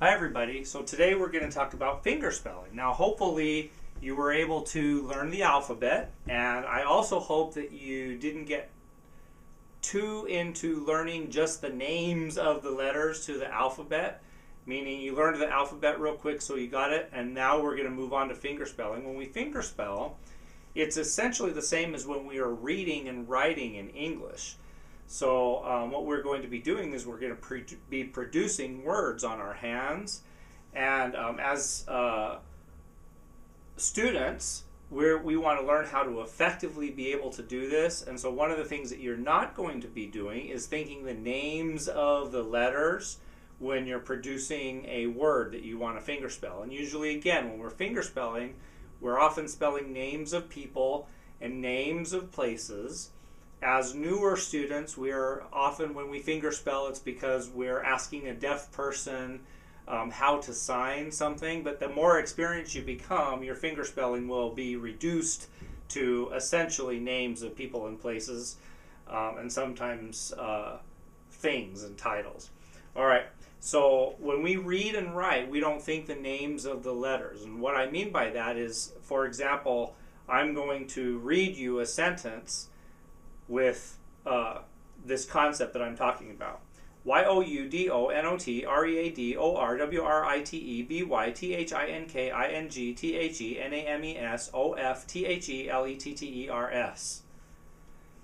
Hi everybody. So today we're going to talk about fingerspelling. Now hopefully you were able to learn the alphabet, and I also hope that you didn't get too into learning just the names of the letters to the alphabet, meaning you learned the alphabet real quick so you got it, and now we're going to move on to fingerspelling. When we fingerspell, it's essentially the same as when we are reading and writing in English. So what we're going to be doing is we're going to be producing words on our hands, and as students, we want to learn how to effectively be able to do this. And so one of the things that you're not going to be doing is thinking the names of the letters when you're producing a word that you want to fingerspell. And usually, again, when we're fingerspelling, we're often spelling names of people and names of places. As newer students, we're often, when we fingerspell, it's because we're asking a deaf person how to sign something. But the more experienced you become, your fingerspelling will be reduced to essentially names of people and places, and sometimes things and titles. All right, so when we read and write, we don't think the names of the letters. And what I mean by that is, for example, I'm going to read you a sentence with this concept that I'm talking about. YOUDONOTREADORWRITEBYTHINKINGTHEMESOFTHELETTERS.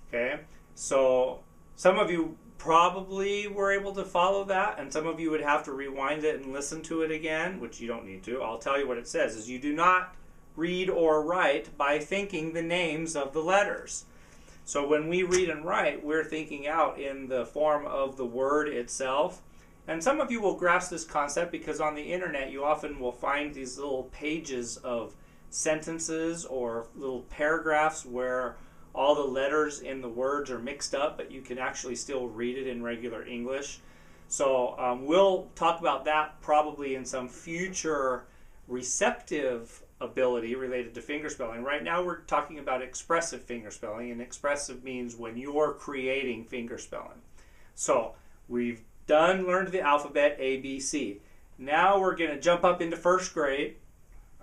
Okay, so some of you probably were able to follow that, and some of you would have to rewind it and listen to it again, which you don't need to. I'll tell you what it says is you do not read or write by thinking the names of the letters. So when we read and write, we're thinking out in the form of the word itself. And some of you will grasp this concept because on the internet you often will find these little pages of sentences or little paragraphs where all the letters in the words are mixed up, but you can actually still read it in regular English. So we'll talk about that probably in some future receptive ability related to fingerspelling. Right now we're talking about expressive fingerspelling, and expressive means when you're creating fingerspelling. So we've learned the alphabet A, B, C. Now we're going to jump up into first grade.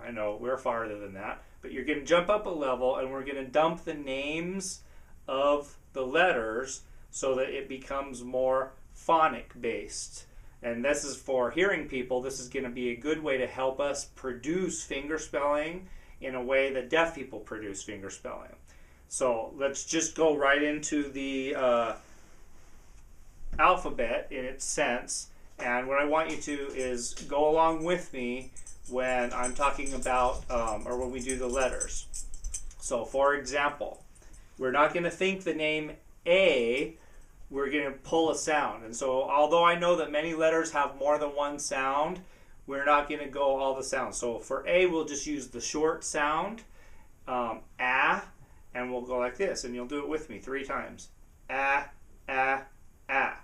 I know we're farther than that, but you're going to jump up a level and we're going to dump the names of the letters so that it becomes more phonic based. And this is for hearing people. This is going to be a good way to help us produce fingerspelling in a way that deaf people produce fingerspelling. So let's just go right into the alphabet in its sense. And what I want you to is go along with me when I'm talking about, or when we do the letters. So for example, we're not going to think the name A, we're going to pull a sound. And so although I know that many letters have more than one sound, we're not going to go all the sounds. So for A, we'll just use the short sound, ah, and we'll go like this. And you'll do it with me 3 times. Ah, ah, ah.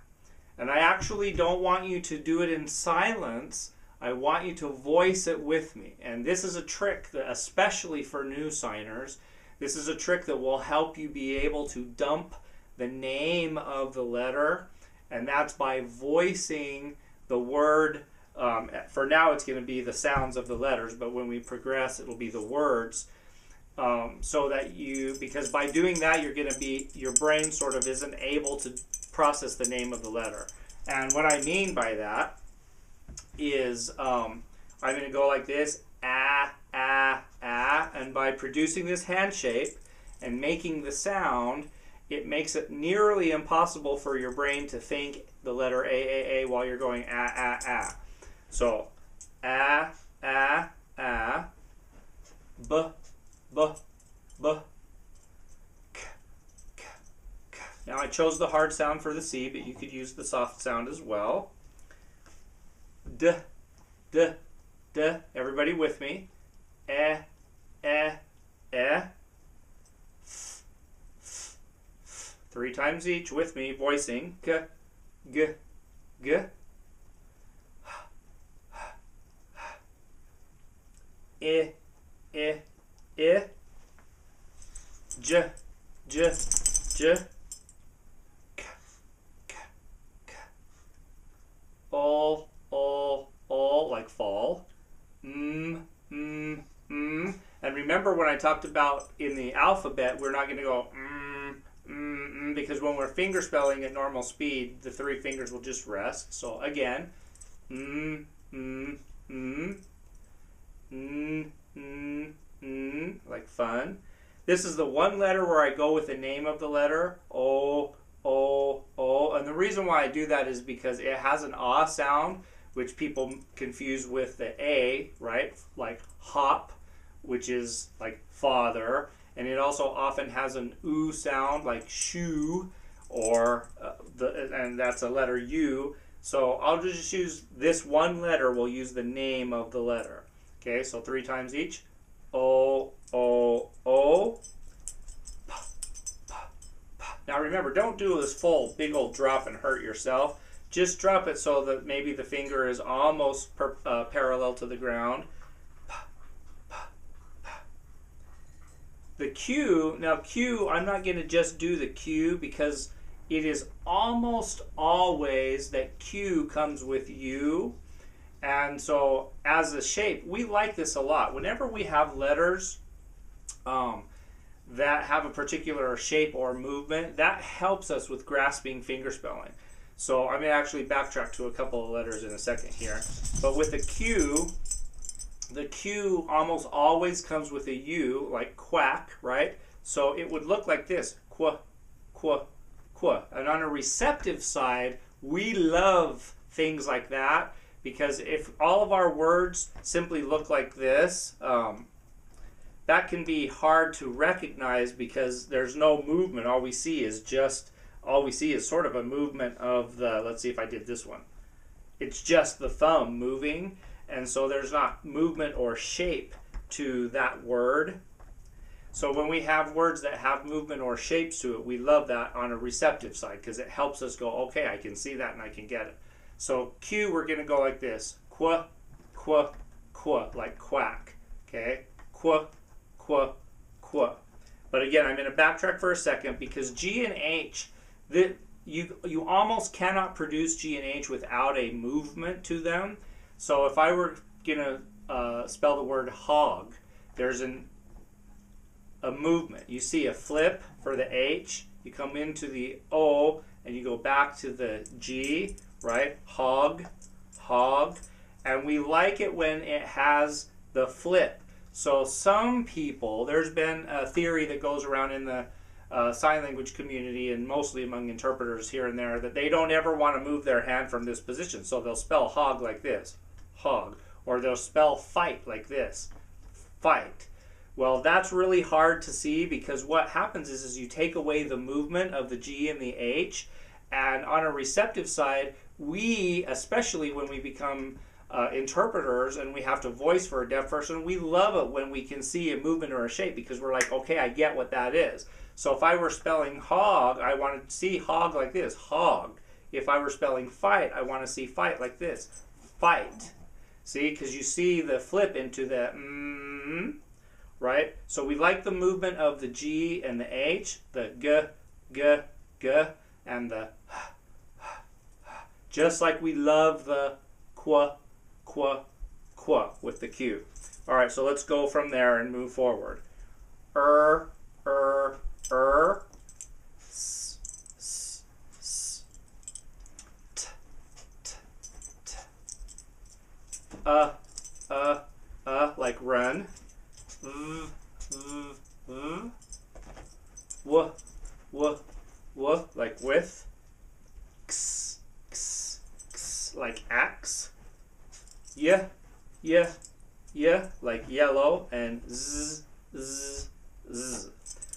And I actually don't want you to do it in silence. I want you to voice it with me. And this is a trick that, especially for new signers, this is a trick that will help you be able to dump the name of the letter, and that's by voicing the word. For now it's going to be the sounds of the letters, but when we progress it'll be the words, so that because by doing that your brain sort of isn't able to process the name of the letter. And what I mean by that is I'm going to go like this, ah, ah, ah, and by producing this hand shape and making the sound, it makes it nearly impossible for your brain to think the letter A, while you're going ah, ah, ah. So, ah, ah, ah, b, b, b, k, k, k. Now I chose the hard sound for the C, but you could use the soft sound as well. D, d, d. Everybody with me. Eh, eh, eh. 3 times each with me, voicing. G, g, g. I, I, I. J, j, j. K, k, k. All, remember when I talked about in the alphabet, we're not going to go because when we're finger spelling at normal speed, the 3 fingers will just rest. So again, like fun. This is the one letter where I go with the name of the letter, O, O, O. And the reason why I do that is because it has an ah sound, which people confuse with the A, right? Like hop, which is like father. And it also often has an oo sound, like shoe, or and that's a letter U. So I'll just use this one letter. We'll use the name of the letter. Okay, so 3 times each. O, O, O. Now remember, don't do this full big old drop and hurt yourself. Just drop it so that maybe the finger is almost parallel to the ground. The Q, now Q, I'm not going to just do the Q because it is almost always that Q comes with U. And so as a shape, we like this a lot. Whenever we have letters that have a particular shape or movement, that helps us with grasping fingerspelling. So I'm going to actually backtrack to a couple of letters in a second here. But with the Q almost always comes with a U, like quack, right? So it would look like this, qua, qua, qua. And on a receptive side, we love things like that, because if all of our words simply look like this, that can be hard to recognize because there's no movement. All we see is sort of a movement of the, let's see if I did this one. It's just the thumb moving, and so there's not movement or shape to that word. So when we have words that have movement or shapes to it, we love that on a receptive side because it helps us go, okay, I can see that and I can get it. So Q, we're going to go like this. Qua, qua, qua, like quack. Okay? Qua, qua, qua. But again, I'm going to backtrack for a second because G and H, you almost cannot produce G and H without a movement to them. So if I were going to spell the word hog, there's a movement. You see a flip for the H, you come into the O, and you go back to the G, right? Hog, hog. And we like it when it has the flip. So some people, there's been a theory that goes around in the sign language community and mostly among interpreters here and there that they don't ever want to move their hand from this position. So they'll spell hog like this, hog. Or they'll spell fight like this, fight. Well, that's really hard to see because what happens is you take away the movement of the G and the H, and on a receptive side, we, especially when we become interpreters and we have to voice for a deaf person, we love it when we can see a movement or a shape because we're like, okay, I get what that is. So if I were spelling hog, I want to see hog like this, hog. If I were spelling fight, I want to see fight like this, fight. See, because you see the flip into the right? So we like the movement of the G and the H, the G, G, G, and the just like we love the qua, qua, qua with the Q. All right, so let's go from there and move forward. S, s, s, t, t, t. Like run. W, like with. X, x, x, like axe. Yeah, like yellow, and z, z, z.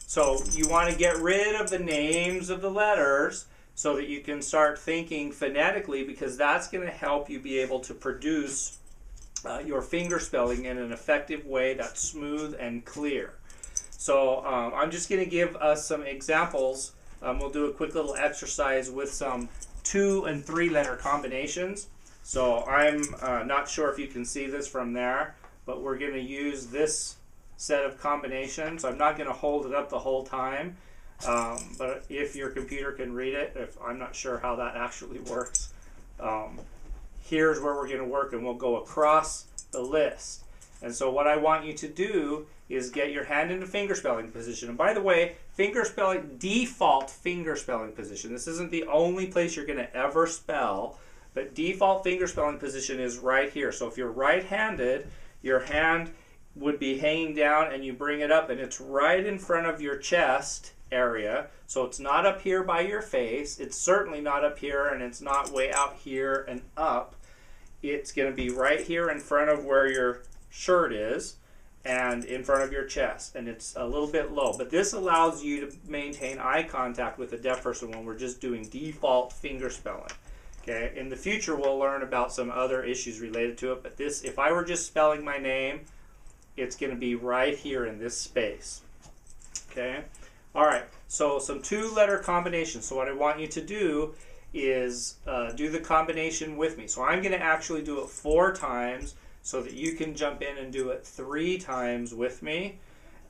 So you want to get rid of the names of the letters so that you can start thinking phonetically, because that's going to help you be able to produce your finger spelling in an effective way that's smooth and clear. So I'm just going to give us some examples. We'll do a quick little exercise with some 2- and 3-letter combinations. So I'm not sure if you can see this from there, but we're going to use this set of combinations. I'm not going to hold it up the whole time, but if your computer can read it, I'm not sure how that actually works. Here's where we're going to work, and we'll go across the list. And so what I want you to do is get your hand into fingerspelling position. And by the way, fingerspelling, default fingerspelling position. This isn't the only place you're going to ever spell, but default fingerspelling position is right here. So if you're right-handed, your hand would be hanging down and you bring it up and it's right in front of your chest area. So it's not up here by your face. It's certainly not up here, and it's not way out here and up. It's going to be right here in front of where your shirt is and in front of your chest, and it's a little bit low, but this allows you to maintain eye contact with a deaf person when we're just doing default finger spelling. Okay, in the future we'll learn about some other issues related to it, but this, if I were just spelling my name, it's going to be right here in this space. Okay, all right, so some two-letter combinations. So what I want you to do is do the combination with me. So I'm going to actually do it 4 times so that you can jump in and do it 3 times with me.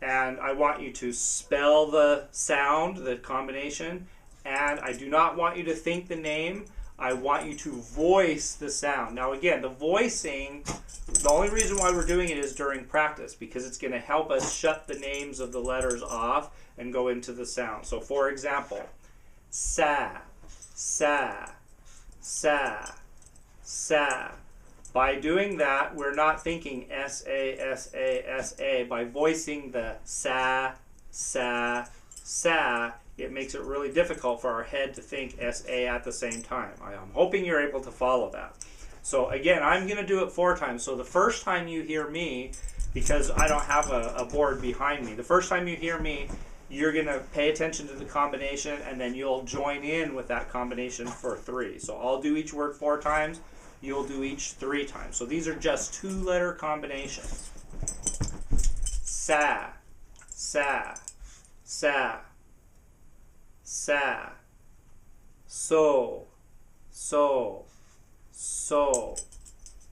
And I want you to spell the sound, the combination, and I do not want you to think the name. I want you to voice the sound. Now again, the voicing, the only reason why we're doing it is during practice, because it's going to help us shut the names of the letters off and go into the sound. So for example, sa, sa, sa, sa. By doing that, we're not thinking S-A, S-A, S-A. By voicing the sa, sa, sa, it makes it really difficult for our head to think S-A at the same time. I'm hoping you're able to follow that. So again, I'm going to do it 4 times. So the first time you hear me, because I don't have a board behind me, the first time you hear me, you're going to pay attention to the combination, and then you'll join in with that combination for 3. So I'll do each word 4 times. You'll do each 3 times. So these are just 2-letter combinations. Sa, sa, sa, sa, so, so, so,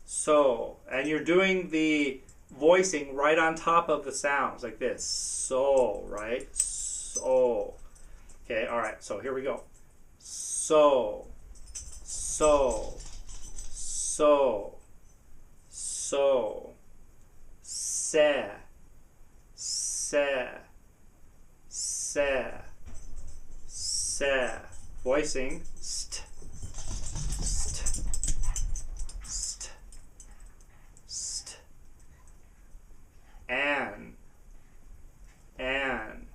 so. And you're doing the voicing right on top of the sounds like this. So, right? So. Okay, all right. So here we go. So, so, so, so, se, se, se, se. Voicing, st, st, st, st. An, an,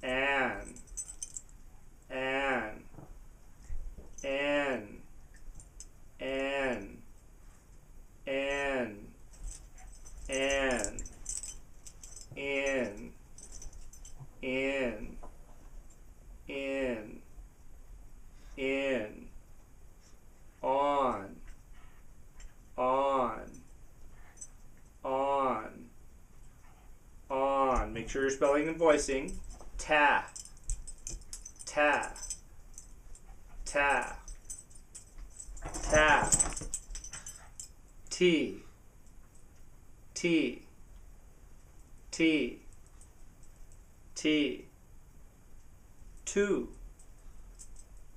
an, an, an. N, N, N, in, in, in, in, on, on, on, on. Make sure you're spelling and voicing. Ta, ta, ta. Ta, T, T, T, T, 2,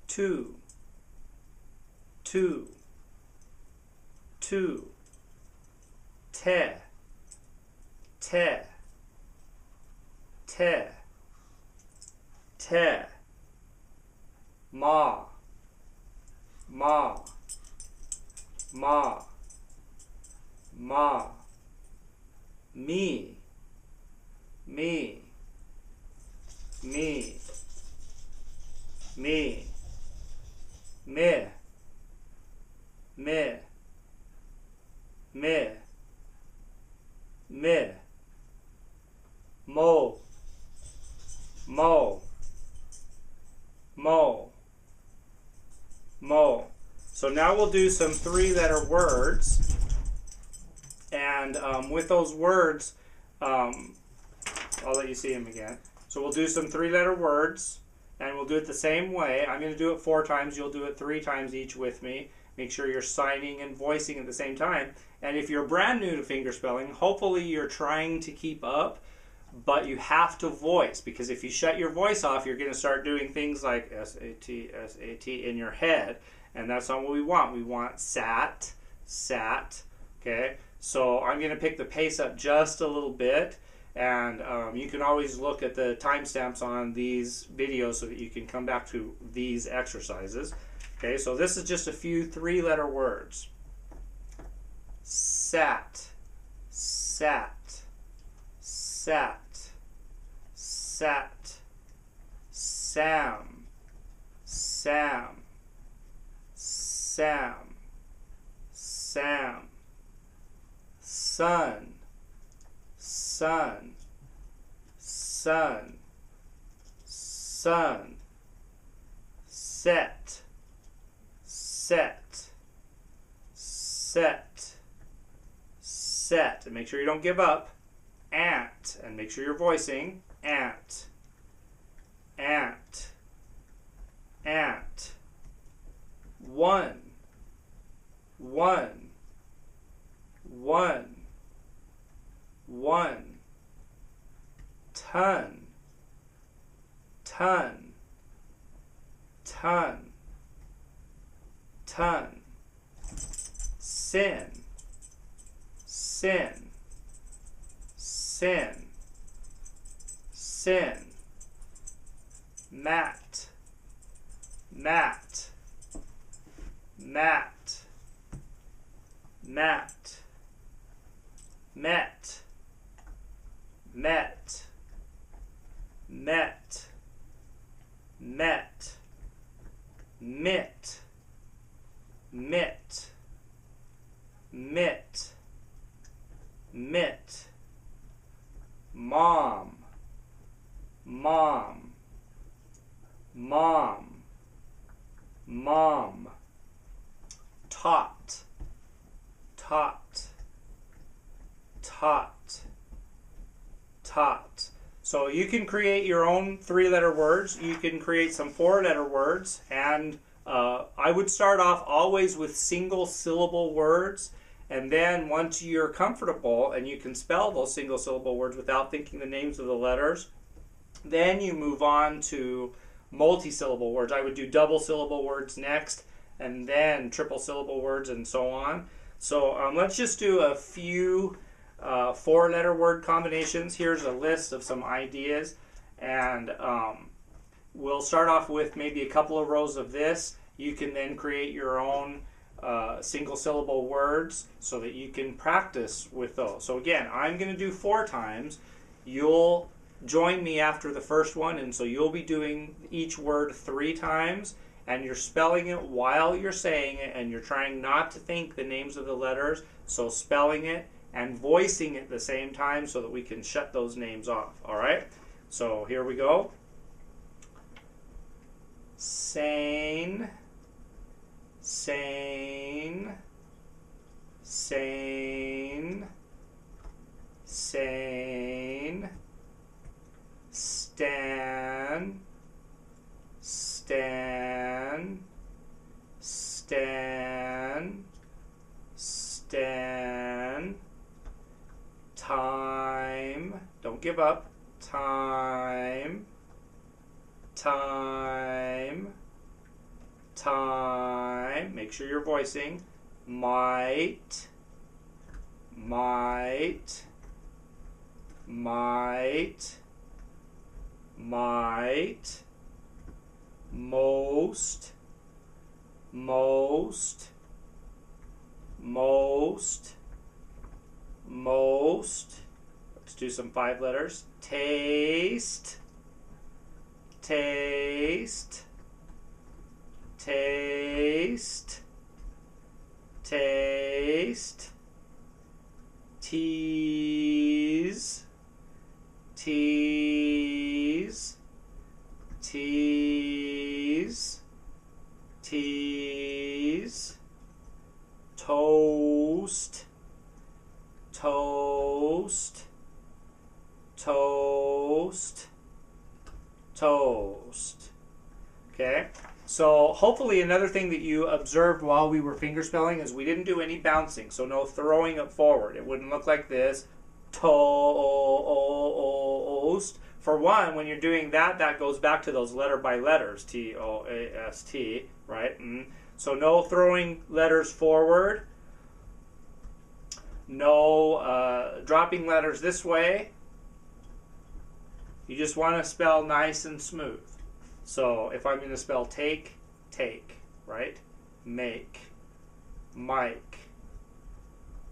2, 2, 2, te, te, te, te, ma, ma, ma, ma, me, me, me, me, me, me, me, me, mo, mo, mo, mo. So now we'll do some 3-letter words, and with those words, I'll let you see them again. So we'll do some 3-letter words, and we'll do it the same way. I'm going to do it 4 times. You'll do it 3 times each with me. Make sure you're signing and voicing at the same time. And if you're brand new to fingerspelling, hopefully you're trying to keep up, but you have to voice, because if you shut your voice off, you're going to start doing things like S-A-T, S-A-T in your head. And that's not what we want. We want sat, sat, okay? So I'm going to pick the pace up just a little bit, and you can always look at the timestamps on these videos so that you can come back to these exercises. Okay, so this is just a few three-letter words. Sat, sat, sat, sat, Sam, Sam, Sam, Sam, sun, sun, sun, sun, set, set, set, set, and make sure you don't give up. Ant, and make sure you're voicing. Ant, ant, ant. One, one, one, one. Ton, ton, ton, ton. Sin, sin, sin, sin. Mat, mat, mat, mat. Met, met, met, met. Mit, mit, mit, mit. Mom, mom, mom, mom. Taught, taught, taught, taught. So you can create your own three-letter words. You can create some four-letter words, and I would start off always with single-syllable words, and then once you're comfortable and you can spell those single-syllable words without thinking the names of the letters, then you move on to multi-syllable words. I would do double-syllable words next, and then triple-syllable words, and so on. So let's just do a few four-letter word combinations. Here's a list of some ideas, and we'll start off with maybe a couple of rows of this. You can then create your own single-syllable words so that you can practice with those. So again, I'm going to do 4 times. You'll join me after the first one, and so you'll be doing each word 3 times, and you're spelling it while you're saying it, and you're trying not to think the names of the letters, so spelling it and voicing it at the same time so that we can shut those names off. All right? So here we go. Sane, sane, sane, sane. Stan, stan, stan, stan. Time, don't give up. Time, time, time. Make sure you're voicing. Might, might, might, might. Most, most, most, most. Let's do some 5 letters. Taste, taste, taste, taste. Tease, tease, tease, tease. Toast, toast, toast, toast. Okay, so hopefully another thing that you observed while we were fingerspelling is we didn't do any bouncing, so no throwing it forward. It wouldn't look like this. Toast. For one, when you're doing that, that goes back to those letter by letters, T-O-A-S-T, right? So no throwing letters forward. no dropping letters this way. You just want to spell nice and smooth. So if I'm going to spell take, take, right? Make, Mike,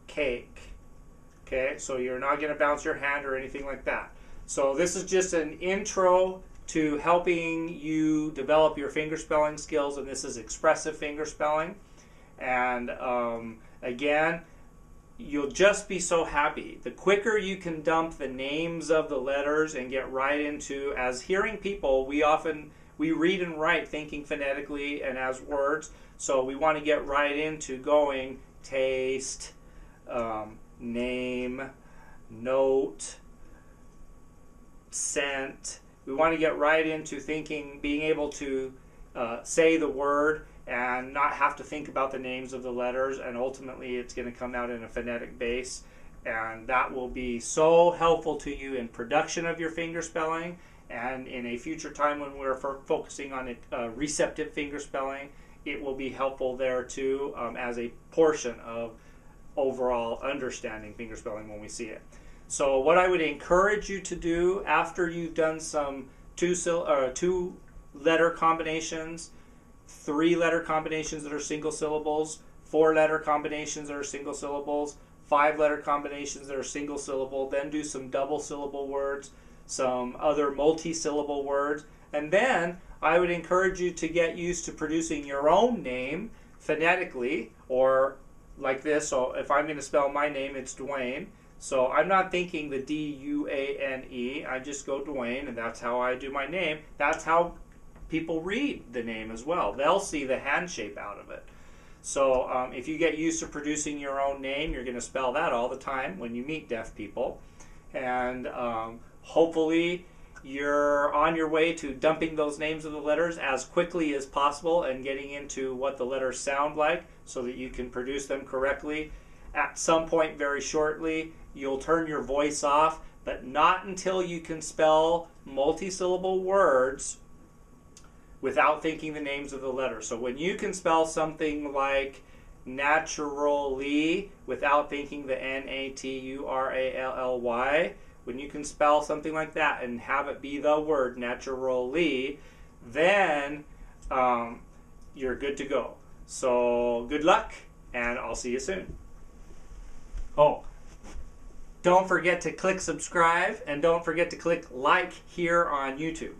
cake. Okay, so you're not going to bounce your hand or anything like that. So this is just an intro to helping you develop your fingerspelling skills, and this is expressive fingerspelling. And again, you'll just be so happy. The quicker you can dump the names of the letters and get right into, as hearing people, we read and write thinking phonetically and as words, so we want to get right into going taste, name, note, scent. We want to get right into thinking, being able to say the word and not have to think about the names of the letters, and ultimately it's going to come out in a phonetic base, and that will be so helpful to you in production of your fingerspelling, and in a future time when we're focusing on receptive fingerspelling, it will be helpful there too, as a portion of overall understanding fingerspelling when we see it. So what I would encourage you to do after you've done some two letter combinations, 3-letter combinations that are single syllables, 4-letter combinations that are single syllables, 5-letter combinations that are single syllable, then do some double syllable words, some other multi-syllable words, and then I would encourage you to get used to producing your own name phonetically, or like this. So if I'm going to spell my name, it's Dwayne. So I'm not thinking the D-U-A-N-E. I just go Dwayne, and that's how I do my name. That's how people read the name as well. They'll see the hand shape out of it. So if you get used to producing your own name, you're going to spell that all the time when you meet deaf people. And hopefully you're on your way to dumping those names of the letters as quickly as possible and getting into what the letters sound like so that you can produce them correctly. At some point very shortly, you'll turn your voice off, but not until you can spell multi-syllable words without thinking the names of the letters. So when you can spell something like naturally without thinking the N-A-T-U-R-A-L-L-Y, when you can spell something like that and have it be the word naturally, then you're good to go. So good luck, and I'll see you soon. Oh, don't forget to click subscribe, and don't forget to click like here on YouTube.